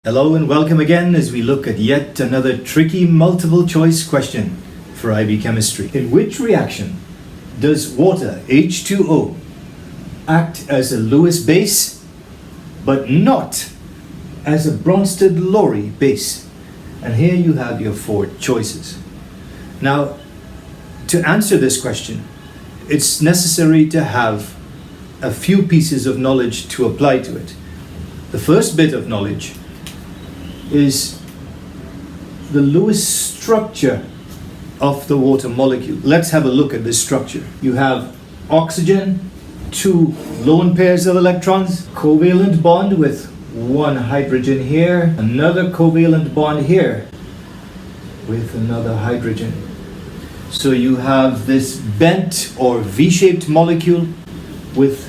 Hello and welcome again as we look at yet another tricky multiple choice question for IB Chemistry. In which reaction does water, H2O, act as a Lewis base but not as a Bronsted-Lowry base? And here you have your four choices. Now, to answer this question, it's necessary to have a few pieces of knowledge to apply to it. The first bit of knowledge is the Lewis structure of the water molecule. Let's have a look at this structure. You have oxygen, two lone pairs of electrons, covalent bond with one hydrogen here, another covalent bond here with another hydrogen. So you have this bent or V-shaped molecule with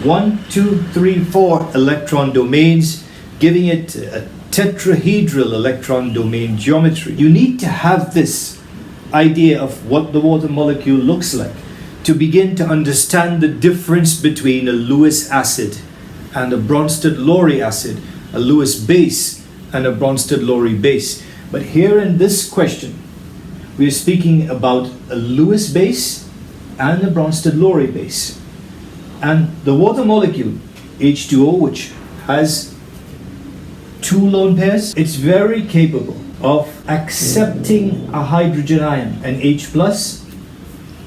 1, 2, 3, 4 electron domains, giving it a tetrahedral electron domain geometry. You need to have this idea of what the water molecule looks like to begin to understand the difference between a Lewis acid and a Bronsted-Lowry acid, a Lewis base and a Bronsted-Lowry base. But here in this question, we are speaking about a Lewis base and a Bronsted-Lowry base. And the water molecule, H2O, which has two lone pairs, it's very capable of accepting a hydrogen ion, an H plus,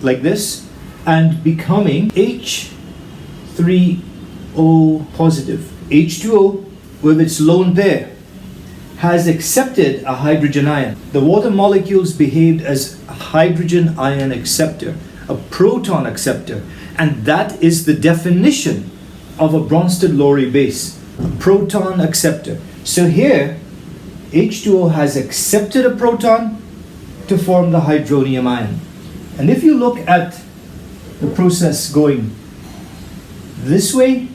like this, and becoming H3O positive. H2O, with its lone pair, has accepted a hydrogen ion. The water molecules behaved as a hydrogen ion acceptor, a proton acceptor, and that is the definition of a Bronsted-Lowry base, a proton acceptor. So here, H2O has accepted a proton to form the hydronium ion. And if you look at the process going this way,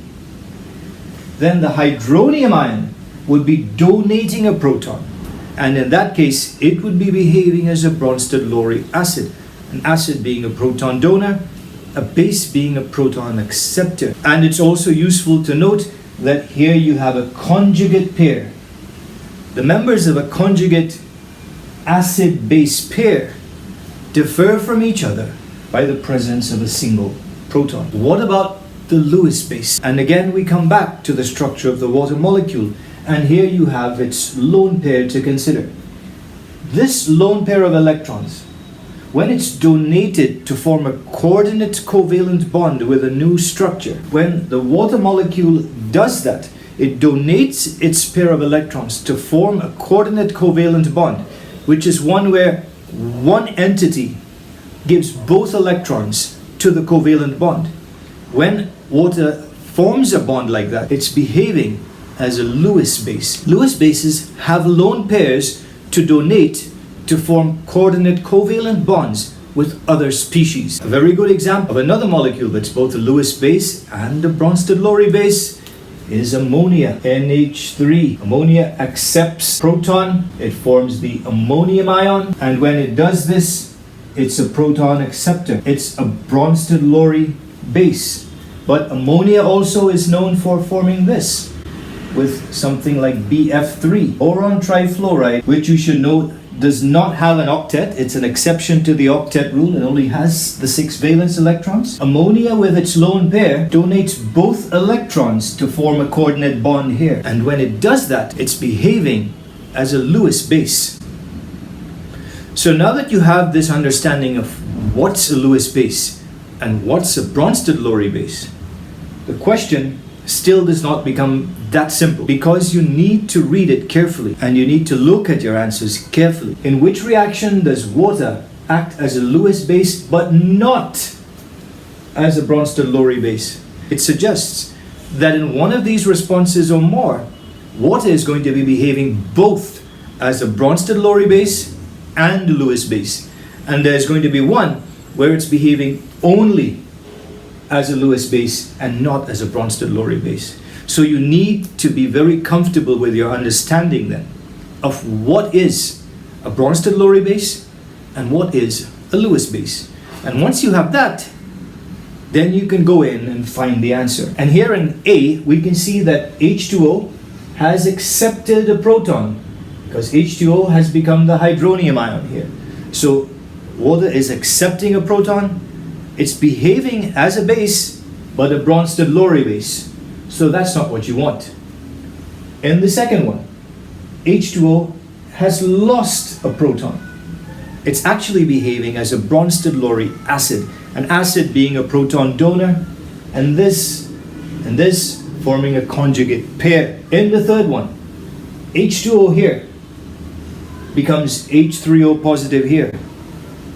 then the hydronium ion would be donating a proton. And in that case, it would be behaving as a Bronsted-Lowry acid. An acid being a proton donor, a base being a proton acceptor. And it's also useful to note that here you have a conjugate pair. The members of a conjugate acid-base pair differ from each other by the presence of a single proton. What about the Lewis base? And again we come back to the structure of the water molecule, and here you have its lone pair to consider. This lone pair of electrons, when it's donated to form a coordinate covalent bond with a new structure, when the water molecule does that, it donates its pair of electrons to form a coordinate covalent bond, which is one where one entity gives both electrons to the covalent bond. When water forms a bond like that, it's behaving as a Lewis base. Lewis bases have lone pairs to donate to form coordinate covalent bonds with other species. A very good example of another molecule that's both a Lewis base and a Bronsted-Lowry base is ammonia, NH3. Ammonia accepts proton, it forms the ammonium ion, and when it does this, it's a proton acceptor. It's a Bronsted-Lowry base. But ammonia also is known for forming this with something like BF3, boron trifluoride, which you should note does not have an octet. It's an exception to the octet rule. It only has the 6 valence electrons. Ammonia with its lone pair donates both electrons to form a coordinate bond here. And when it does that, it's behaving as a Lewis base. So now that you have this understanding of what's a Lewis base and what's a Bronsted-Lowry base, the question still does not become that simple, because you need to read it carefully and you need to look at your answers carefully. In which reaction does water act as a Lewis base but not as a Bronsted-Lowry base? It suggests that in one of these responses or more, water is going to be behaving both as a Bronsted-Lowry base and a Lewis base. And there's going to be one where it's behaving only as a Lewis base and not as a Bronsted-Lowry base. So you need to be very comfortable with your understanding then of what is a Bronsted-Lowry base and what is a Lewis base. And once you have that, then you can go in and find the answer. And here in A, we can see that H2O has accepted a proton, because H2O has become the hydronium ion here. So water is accepting a proton, it's behaving as a base, but a Bronsted-Lowry base. So that's not what you want. In the second one, H2O has lost a proton. It's actually behaving as a Bronsted-Lowry acid, an acid being a proton donor, and this forming a conjugate pair. In the third one, H2O here becomes H3O positive here.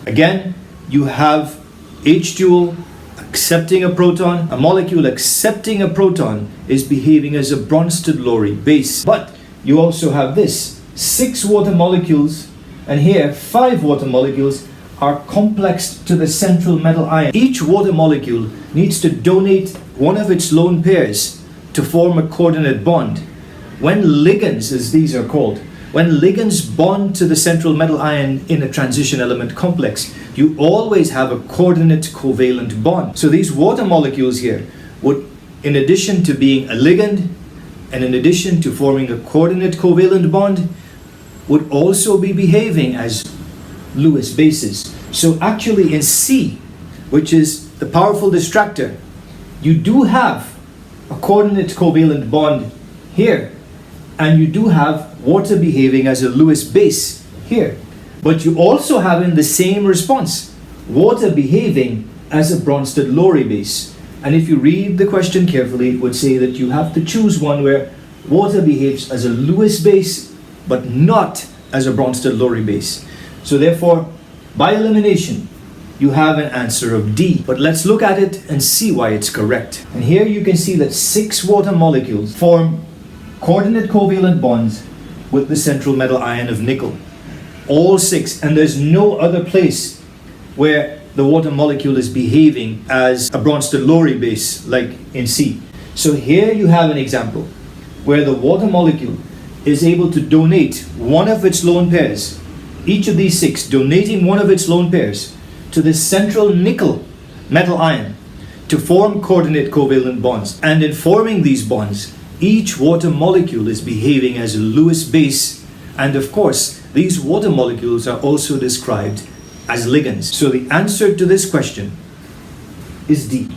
Again, you have H2O accepting a proton. A molecule accepting a proton is behaving as a Bronsted-Lowry base. But you also have this, 6 water molecules, and here 5 water molecules are complexed to the central metal ion. Each water molecule needs to donate one of its lone pairs to form a coordinate bond. When ligands, as these are called, when ligands bond to the central metal ion in a transition element complex, you always have a coordinate covalent bond. So these water molecules here would, in addition to being a ligand and in addition to forming a coordinate covalent bond, would also be behaving as Lewis bases. So actually in C, which is the powerful distractor, you do have a coordinate covalent bond here, and you do have water behaving as a Lewis base here. But you also have in the same response, water behaving as a Bronsted-Lowry base. And if you read the question carefully, it would say that you have to choose one where water behaves as a Lewis base, but not as a Bronsted-Lowry base. So therefore, by elimination, you have an answer of D. But let's look at it and see why it's correct. And here you can see that 6 water molecules form coordinate covalent bonds with the central metal ion of nickel. All 6, and there's no other place where the water molecule is behaving as a Bronsted-Lowry base like in C. So here you have an example where the water molecule is able to donate one of its lone pairs, each of these 6 donating one of its lone pairs to the central nickel metal ion to form coordinate covalent bonds. And in forming these bonds, each water molecule is behaving as a Lewis base, and of course these water molecules are also described as ligands. So the answer to this question is D.